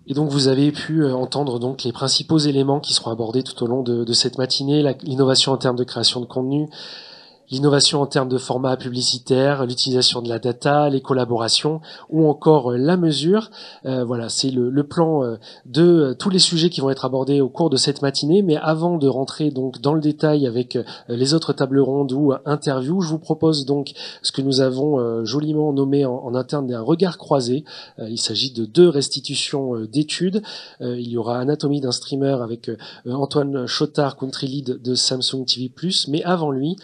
Et donc vous avez pu entendre donc les principaux éléments qui seront abordés tout au long de cette matinée, l'innovation en termes de création de contenu, l'innovation en termes de format publicitaire, l'utilisation de la data, les collaborations ou encore la mesure. Voilà, c'est le plan de tous les sujets qui vont être abordés au cours de cette matinée. Mais avant de rentrer donc dans le détail avec les autres tables rondes ou interviews, je vous propose donc ce que nous avons joliment nommé en interne d'un regard croisé. Il s'agit de 2 restitutions d'études. Il y aura Anatomie d'un streamer avec Antoine Chotard, country lead de Samsung TV+, mais avant lui,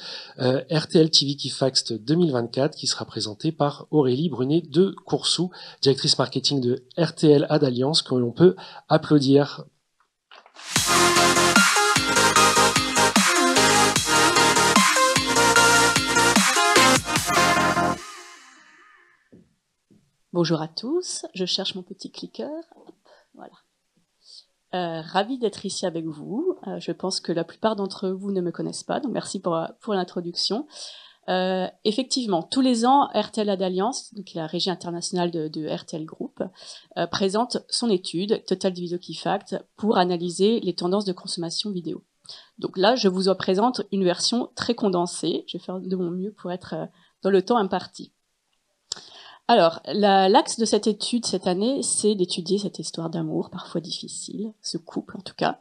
RTL TV Kifaxt 2024 qui sera présenté par Aurélie Brunet de Coursou, directrice marketing de RTL Ad Alliance, que l'on peut applaudir. Bonjour à tous, je cherche mon petit clicker. Voilà. Ravie d'être ici avec vous. Je pense que la plupart d'entre vous ne me connaissent pas, donc merci pour l'introduction. Effectivement, tous les ans, RTL Ad Alliance, donc la régie internationale de RTL Group, présente son étude Total Video Key Fact pour analyser les tendances de consommation vidéo. Donc là, je vous en présente une version très condensée. Je vais faire de mon mieux pour être dans le temps imparti. Alors, l'axe de cette étude cette année, c'est d'étudier cette histoire d'amour, parfois difficile, ce couple en tout cas,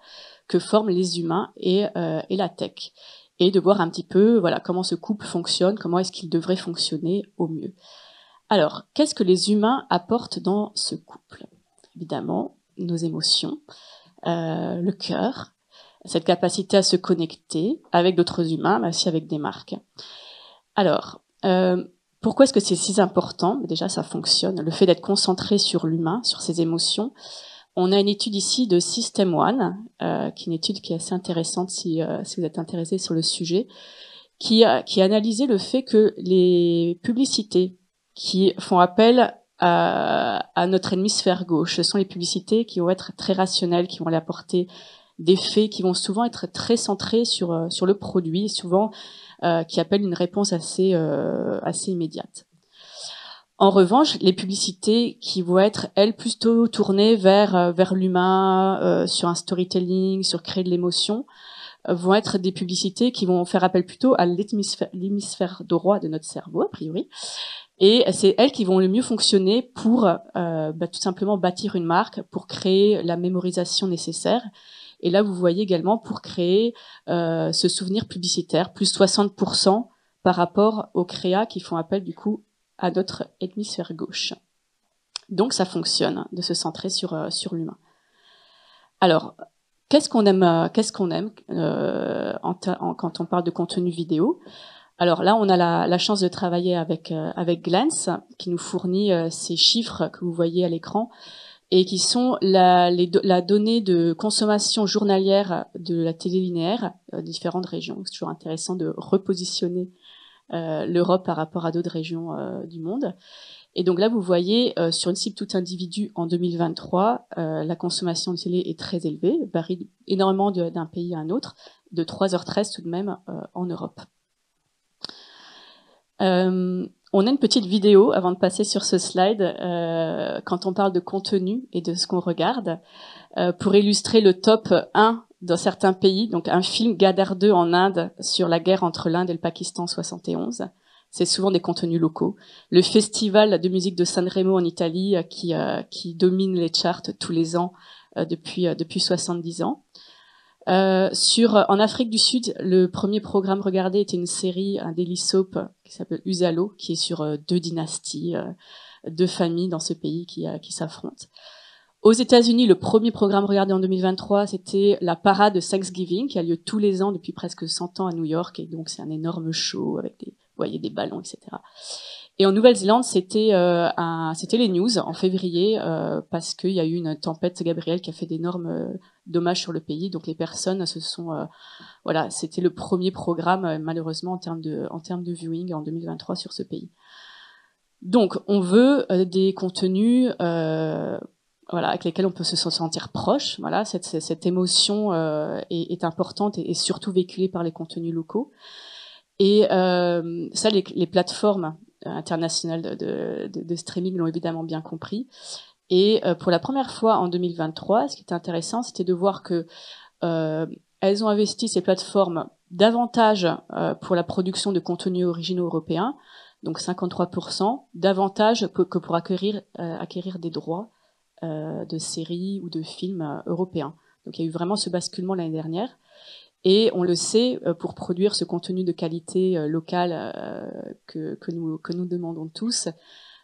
que forment les humains et la tech, et de voir un petit peu, voilà, comment ce couple fonctionne, comment est-ce qu'il devrait fonctionner au mieux. Alors, qu'est-ce que les humains apportent dans ce couple? Évidemment, nos émotions, le cœur, cette capacité à se connecter avec d'autres humains, mais aussi avec des marques. Alors, pourquoi est-ce que c'est si important? Déjà, ça fonctionne. Le fait d'être concentré sur l'humain, sur ses émotions. On a une étude ici de System One, qui est une étude qui est assez intéressante si vous êtes intéressé sur le sujet, qui a analysé le fait que les publicités qui font appel à notre hémisphère gauche, ce sont les publicités qui vont être très rationnelles, qui vont aller apporter des faits, qui vont souvent être très centrés sur le produit, souvent qui appellent une réponse assez immédiate. En revanche, les publicités qui vont être, elles, plutôt tournées vers l'humain, sur un storytelling, sur créer de l'émotion, vont être des publicités qui vont faire appel plutôt à l'hémisphère droit de notre cerveau, a priori. Et c'est elles qui vont le mieux fonctionner pour tout simplement bâtir une marque, pour créer la mémorisation nécessaire. Et là, vous voyez également pour créer ce souvenir publicitaire, plus 60% par rapport aux créas qui font appel du coup à notre hémisphère gauche. Donc ça fonctionne de se centrer sur l'humain. Alors, qu'est-ce qu'on aime quand on parle de contenu vidéo? Alors là, on a la chance de travailler avec Glance, qui nous fournit ces chiffres que vous voyez à l'écran, et qui sont la donnée de consommation journalière de la télé linéaire de différentes régions. C'est toujours intéressant de repositionner l'Europe par rapport à d'autres régions du monde. Et donc là, vous voyez, sur une cible tout individu en 2023, la consommation de télé est très élevée, varie énormément d'un pays à un autre, de 3h13 tout de même en Europe. On a une petite vidéo avant de passer sur ce slide quand on parle de contenu et de ce qu'on regarde pour illustrer le top 1 dans certains pays. Donc un film Gadar 2 en Inde sur la guerre entre l'Inde et le Pakistan en 71. C'est souvent des contenus locaux. Le festival de musique de Sanremo en Italie qui domine les charts tous les ans depuis 70 ans. En Afrique du Sud, le premier programme regardé était une série, un daily soap qui s'appelle Usalo, qui est sur 2 dynasties, 2 familles dans ce pays qui s'affrontent. Aux États-Unis, le premier programme regardé en 2023, c'était la parade de Thanksgiving qui a lieu tous les ans depuis presque 100 ans à New York, et donc c'est un énorme show avec des ballons, etc. Et en Nouvelle-Zélande, c'était les news en février parce qu'il y a eu une tempête Gabrielle qui a fait d'énormes dommages sur le pays. Donc les personnes se sont c'était le premier programme malheureusement en termes de viewing en 2023 sur ce pays. Donc on veut des contenus avec lesquels on peut se sentir proche. Voilà, cette émotion est importante et surtout véhiculée par les contenus locaux. Et ça, les plateformes internationales de streaming l'ont évidemment bien compris. Et pour la première fois en 2023, ce qui était intéressant, c'était de voir que elles ont investi, ces plateformes, davantage pour la production de contenus originaux européens, donc 53%, davantage que pour acquérir des droits de séries ou de films européens. Donc il y a eu vraiment ce basculement l'année dernière. Et on le sait, pour produire ce contenu de qualité locale que nous demandons tous,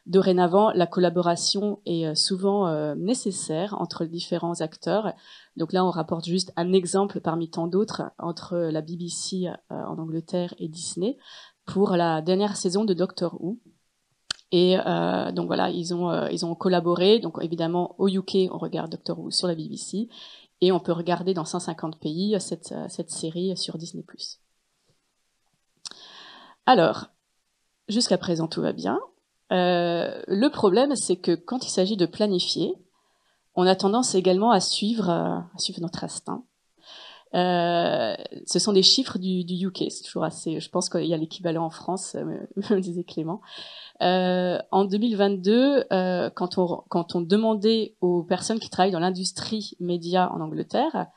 dorénavant, la collaboration est souvent nécessaire entre les différents acteurs. Donc là, on rapporte juste un exemple parmi tant d'autres entre la BBC en Angleterre et Disney pour la dernière saison de Doctor Who. Et donc voilà, ils ont collaboré. Donc évidemment, au UK, on regarde Doctor Who sur la BBC. Et on peut regarder dans 150 pays cette série sur Disney+. Alors, jusqu'à présent, tout va bien. Le problème, c'est que quand il s'agit de planifier, on a tendance également à suivre notre instinct. Ce sont des chiffres du UK, c'est toujours assez. Je pense qu'il y a l'équivalent en France, me disait Clément. En 2022, quand on demandait aux personnes qui travaillent dans l'industrie média en Angleterre,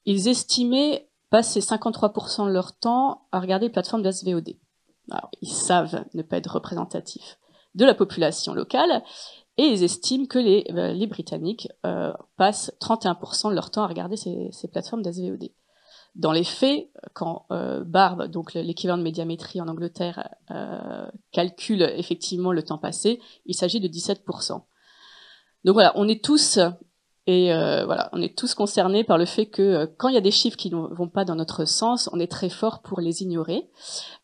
ils estimaient passer 53% de leur temps à regarder les plateformes de SVOD. Alors, ils savent ne pas être représentatifs de la population locale, et ils estiment que les Britanniques passent 31% de leur temps à regarder ces plateformes d'SVOD. Dans les faits, quand Barb, donc l'équivalent de médiamétrie en Angleterre, calcule effectivement le temps passé, il s'agit de 17%. Donc voilà, on est tous concernés par le fait que quand il y a des chiffres qui ne vont pas dans notre sens, on est très fort pour les ignorer.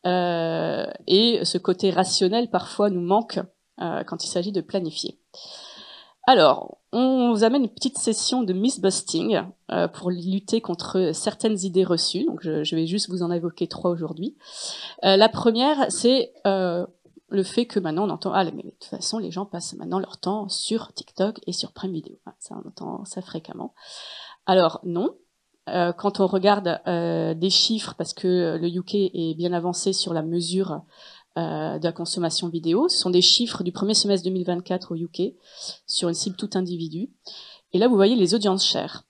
Et ce côté rationnel parfois nous manque quand il s'agit de planifier. Alors, on vous amène une petite session de mythbusting pour lutter contre certaines idées reçues. Donc, je vais juste vous en évoquer 3 aujourd'hui. La première, c'est le fait que maintenant on entend mais de toute façon les gens passent maintenant leur temps sur TikTok et sur Prime Video. Ça, on entend ça fréquemment. Alors non. Quand on regarde des chiffres, parce que le UK est bien avancé sur la mesure de la consommation vidéo. Ce sont des chiffres du premier semestre 2024 au UK sur une cible tout individu. Et là, vous voyez les audiences share.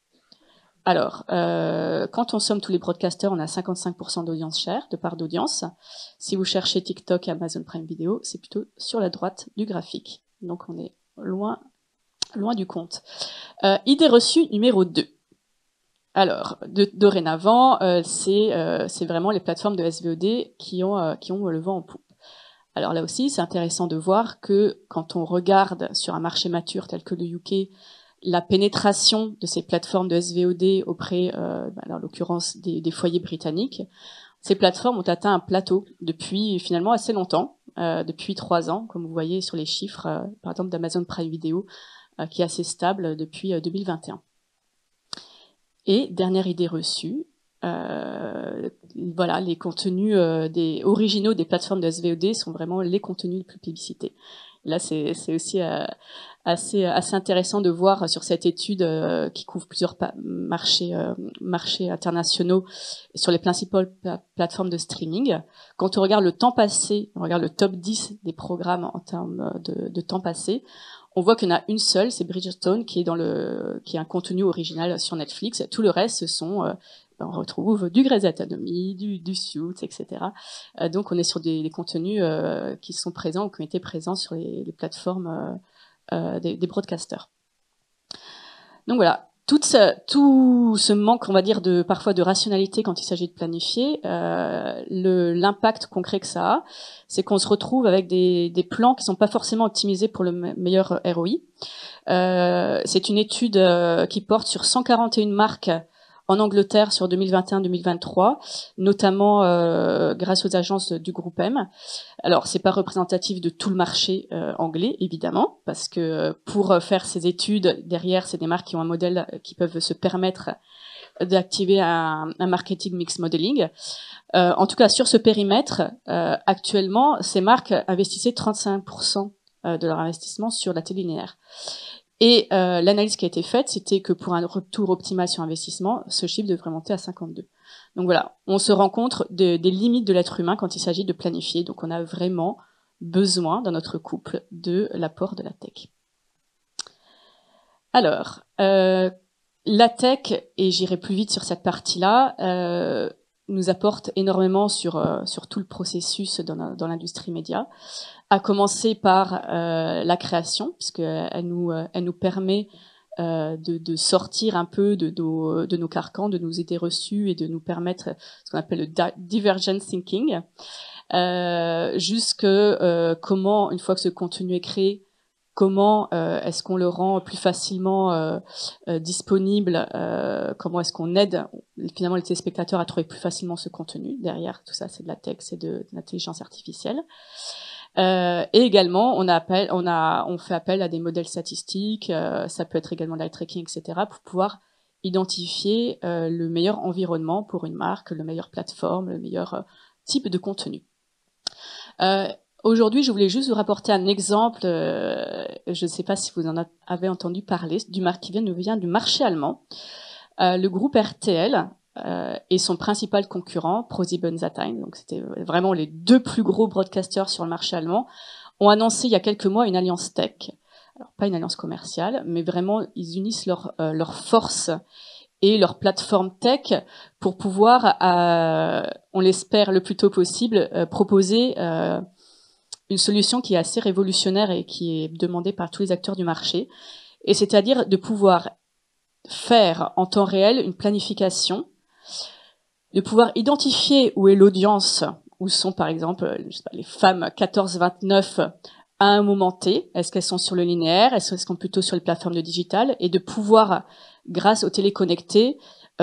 Alors, quand on somme tous les broadcasters, on a 55% d'audience share, de part d'audience. Si vous cherchez TikTok et Amazon Prime Video, c'est plutôt sur la droite du graphique. Donc, on est loin du compte. Idée reçue numéro 2. Alors, dorénavant, c'est vraiment les plateformes de SVOD qui ont le vent en poupe. Alors là aussi, c'est intéressant de voir que quand on regarde sur un marché mature tel que le UK, la pénétration de ces plateformes de SVOD auprès, en l'occurrence, des foyers britanniques, ces plateformes ont atteint un plateau depuis finalement assez longtemps, depuis 3 ans, comme vous voyez sur les chiffres, par exemple d'Amazon Prime Video, qui est assez stable depuis 2021. Et dernière idée reçue, les contenus originaux des plateformes de SVOD sont vraiment les contenus les plus plébiscités. Là, c'est aussi assez intéressant de voir sur cette étude qui couvre plusieurs marchés internationaux sur les principales plateformes de streaming. Quand on regarde le temps passé, on regarde le top 10 des programmes en termes de temps passé, on voit qu'il y en a une seule, c'est Bridgerton, qui est un contenu original sur Netflix. Tout le reste, ce sont on retrouve du Grey's Anatomy, du Suits, etc. Donc on est sur des contenus qui sont présents ou qui ont été présents sur les plateformes des broadcasters. Donc voilà, tout ce manque, on va dire, parfois de rationalité quand il s'agit de planifier, l'impact concret que ça a, c'est qu'on se retrouve avec des plans qui sont pas forcément optimisés pour le meilleur ROI. C'est une étude qui porte sur 141 marques en Angleterre sur 2021-2023, notamment grâce aux agences du groupe M. Alors, c'est pas représentatif de tout le marché anglais, évidemment, parce que pour faire ces études, derrière, c'est des marques qui ont un modèle qui peuvent se permettre d'activer un marketing mix modeling. En tout cas, sur ce périmètre, actuellement, ces marques investissaient 35% de leur investissement sur la télé linéaire. Et l'analyse qui a été faite, c'était que pour un retour optimal sur investissement, ce chiffre devrait monter à 52. Donc voilà, on se rend compte des limites de l'être humain quand il s'agit de planifier. Donc on a vraiment besoin dans notre couple de l'apport de la tech. Alors, la tech, et j'irai plus vite sur cette partie-là, nous apporte énormément sur tout le processus dans l'industrie média, à commencer par la création, puisqu'elle nous permet de sortir un peu de nos carcans, de nos idées reçues et de nous permettre ce qu'on appelle le divergent thinking, jusque comment, une fois que ce contenu est créé, comment est-ce qu'on le rend plus facilement disponible, comment est-ce qu'on aide finalement les téléspectateurs à trouver plus facilement ce contenu. Derrière tout ça, c'est de la tech, c'est de l'intelligence artificielle. Et également, on fait appel à des modèles statistiques, ça peut être également l'eye tracking, etc., pour pouvoir identifier le meilleur environnement pour une marque, le meilleur plateforme, le meilleur type de contenu. Aujourd'hui, je voulais juste vous rapporter un exemple. Je ne sais pas si vous en avez entendu parler, qui vient du marché allemand. Le groupe RTL et son principal concurrent, ProSiebenSat.1, donc c'était vraiment les deux plus gros broadcasters sur le marché allemand, ont annoncé il y a quelques mois une alliance tech. Alors pas une alliance commerciale, mais vraiment ils unissent leurs forces et leur plateforme tech pour pouvoir, on l'espère le plus tôt possible, proposer une solution qui est assez révolutionnaire et qui est demandée par tous les acteurs du marché, et c'est-à-dire de pouvoir faire en temps réel une planification, de pouvoir identifier où est l'audience, où sont par exemple je sais pas, les femmes 14-29 à un moment T, est-ce qu'elles sont sur le linéaire, est-ce qu'elles sont plutôt sur les plateformes de digital, et de pouvoir, grâce aux téléconnectés,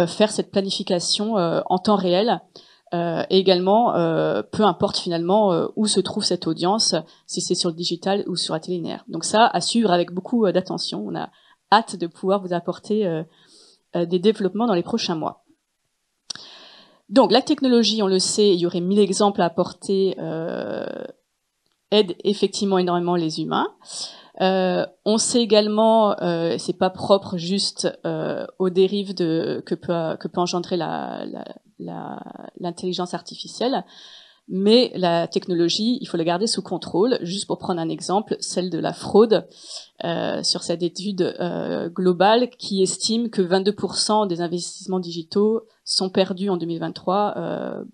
faire cette planification en temps réel. Et également, peu importe finalement où se trouve cette audience, si c'est sur le digital ou sur la télé linéaire. Donc ça, à suivre avec beaucoup d'attention. On a hâte de pouvoir vous apporter des développements dans les prochains mois. Donc la technologie, on le sait, il y aurait 1000 exemples à apporter, aide effectivement énormément les humains. On sait également, c'est pas propre juste aux dérives que peut engendrer l'intelligence artificielle, mais la technologie, il faut la garder sous contrôle. Juste pour prendre un exemple, celle de la fraude, sur cette étude globale qui estime que 22% des investissements digitaux sont perdus en 2023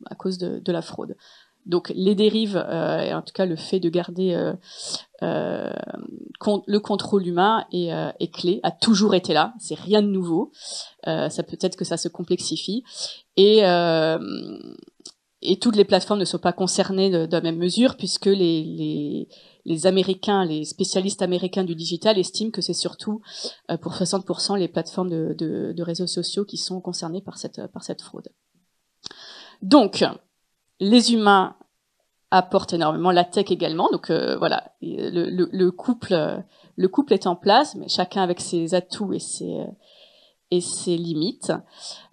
à cause de la fraude. Donc les dérives, et en tout cas le fait de garder le contrôle humain est clé, a toujours été là, c'est rien de nouveau. Ça peut-être que ça se complexifie. Et toutes les plateformes ne sont pas concernées de la même mesure, puisque les Américains, les spécialistes américains du digital estiment que c'est surtout pour 60% les plateformes de réseaux sociaux qui sont concernées par cette fraude. Donc, les humains apportent énormément, la tech également. Donc voilà, le couple est en place, mais chacun avec ses atouts et ses limites.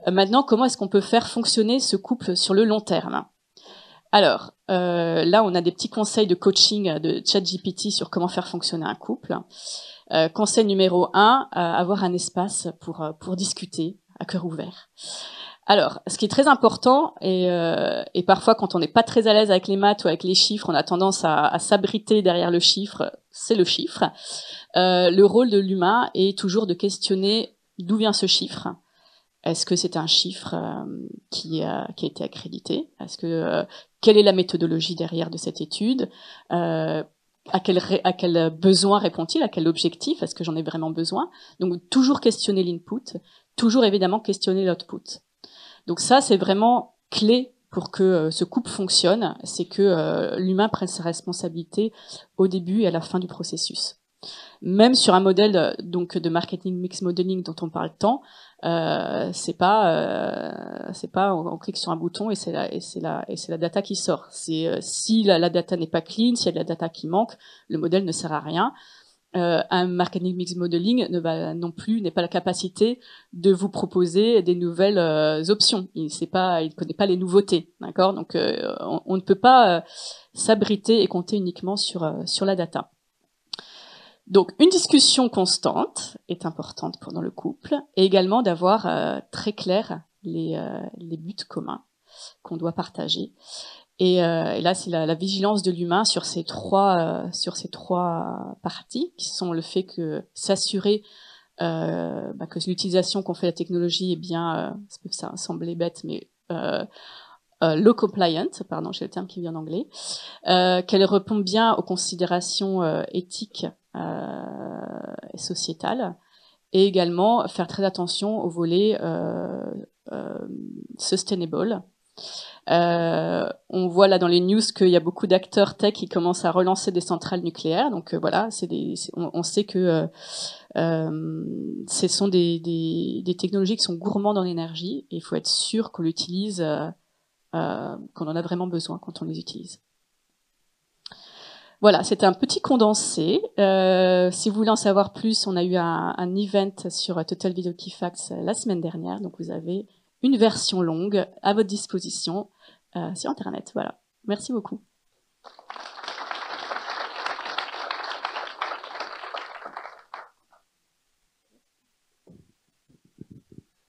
Maintenant, comment est-ce qu'on peut faire fonctionner ce couple sur le long terme? Alors, là, on a des petits conseils de coaching de ChatGPT sur comment faire fonctionner un couple. Conseil numéro 1, avoir un espace pour discuter à cœur ouvert. Alors, ce qui est très important, et parfois quand on n'est pas très à l'aise avec les maths ou avec les chiffres, on a tendance à s'abriter derrière le chiffre, c'est le chiffre. Le rôle de l'humain est toujours de questionner d'où vient ce chiffre. Est-ce que c'est un chiffre qui a été accrédité? Quelle est la méthodologie derrière de cette étude? À quel besoin répond-il? À quel objectif? Est-ce que j'en ai vraiment besoin? Donc toujours questionner l'input, toujours évidemment questionner l'output. Donc ça, c'est vraiment clé pour que ce couple fonctionne, c'est que l'humain prenne sa responsabilité au début et à la fin du processus. Même sur un modèle donc de marketing mix modeling dont on parle tant, c'est pas on clique sur un bouton et c'est la data qui sort. C'est si la data n'est pas clean, s'il y a de la data qui manque, le modèle ne sert à rien. Un marketing mix modeling n'est pas la capacité de vous proposer des nouvelles options. Il ne connaît pas les nouveautés, d'accord? Donc on ne peut pas s'abriter et compter uniquement sur la data. Donc une discussion constante est importante dans le couple, et également d'avoir très clair les buts communs qu'on doit partager. Et là, c'est la vigilance de l'humain sur ces trois parties, qui sont le fait que s'assurer que l'utilisation qu'on fait de la technologie est bien, ça peut sembler bête, mais low compliant, pardon, j'ai le terme qui vient en anglais, qu'elle répond bien aux considérations éthiques et sociétales, et également faire très attention au volet sustainable. On voit là dans les news qu'il y a beaucoup d'acteurs tech qui commencent à relancer des centrales nucléaires. Donc voilà, on sait que ce sont des technologies qui sont gourmandes en énergie et il faut être sûr qu'on l'utilise, qu'on en a vraiment besoin quand on les utilise. Voilà, c'était un petit condensé. Si vous voulez en savoir plus, on a eu un event sur Total Video Key Facts la semaine dernière, donc vous avez une version longue à votre disposition sur Internet. Voilà, merci beaucoup.